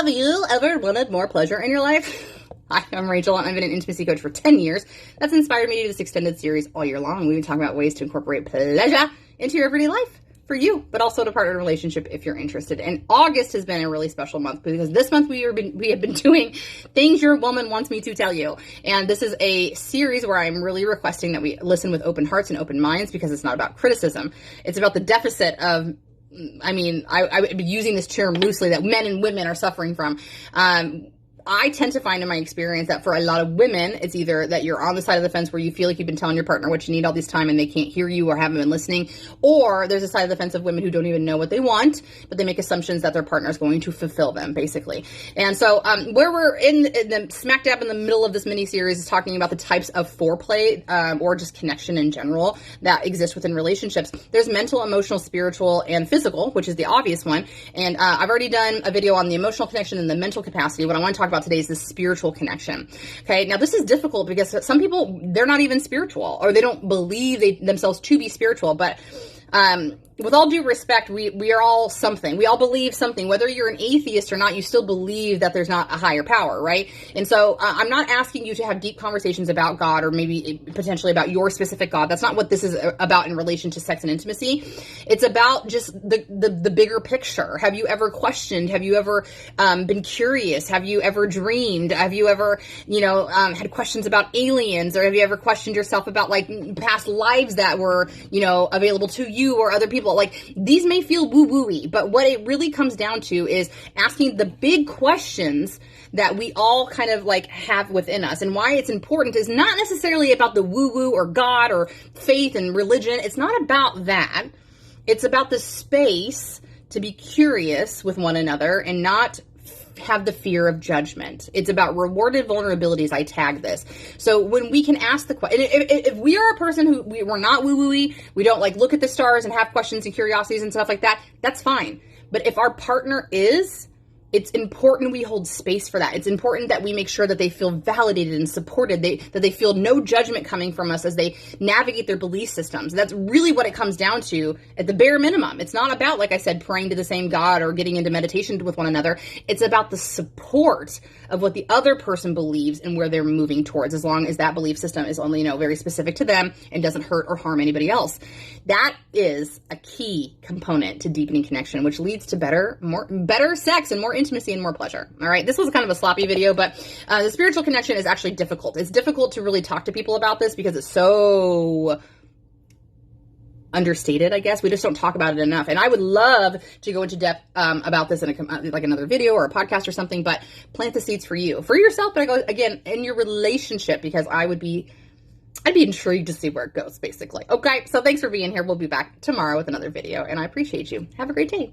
Have you ever wanted more pleasure in your life? Hi, I'm Rachel, and I've been an intimacy coach for 10 years. That's inspired me to do this extended series all year long. We've been talking about ways to incorporate pleasure into your everyday life for you, but also to partner in a relationship if you're interested. And August has been a really special month because this month we have been doing things your woman wants me to tell you. And this is a series where I'm really requesting that we listen with open hearts and open minds, because it's not about criticism. It's about the deficit of, I've been using this term loosely, that men and women are suffering from. I tend to find in my experience that for a lot of women, it's either that you're on the side of the fence where you feel like you've been telling your partner what you need all this time and they can't hear you or haven't been listening, or there's a side of the fence of women who don't even know what they want, but they make assumptions that their partner is going to fulfill them, basically. And so where we're in the smack dab in the middle of this mini-series is talking about the types of foreplay or just connection in general that exist within relationships. There's mental, emotional, spiritual, and physical, which is the obvious one. And I've already done a video on the emotional connection and the mental capacity. What I want to talk about today is the spiritual connection. Okay, now this is difficult because some people, they're not even spiritual, or they don't believe themselves to be spiritual, but with all due respect, we are all something. We all believe something. Whether you're an atheist or not, you still believe that there's not a higher power, right? And so I'm not asking you to have deep conversations about God, or maybe potentially about your specific God. That's not what this is about in relation to sex and intimacy. It's about just the bigger picture. Have you ever questioned? Have you ever been curious? Have you ever dreamed? Have you ever, had questions about aliens? Or have you ever questioned yourself about like past lives that were, available to you or other people? Like, these may feel woo-woo-y, but what it really comes down to is asking the big questions that we all kind of like have within us. And why it's important is not necessarily about the woo-woo or God or faith and religion. It's not about that. It's about the space to be curious with one another and not have the fear of judgment. It's about rewarded vulnerabilities. I tag this. So when we can ask the question, if we are a person who we're not woo-woo-y, we don't like look at the stars and have questions and curiosities and stuff like that, that's fine. But if our partner is, it's important we hold space for that. It's important that we make sure that they feel validated and supported, that they feel no judgment coming from us as they navigate their belief systems. That's really what it comes down to at the bare minimum. It's not about, like I said, praying to the same God or getting into meditation with one another. It's about the support of what the other person believes and where they're moving towards, as long as that belief system is only, very specific to them and doesn't hurt or harm anybody else. That is a key component to deepening connection, which leads to better sex and more intimacy and more pleasure. All right. This was kind of a sloppy video, but the spiritual connection is actually difficult. It's difficult to really talk to people about this because it's so understated, I guess. We just don't talk about it enough. And I would love to go into depth about this in another video or a podcast or something, but plant the seeds for you, for yourself, but I go again in your relationship, because I'd be intrigued to see where it goes, basically. Okay. So thanks for being here. We'll be back tomorrow with another video, and I appreciate you. Have a great day.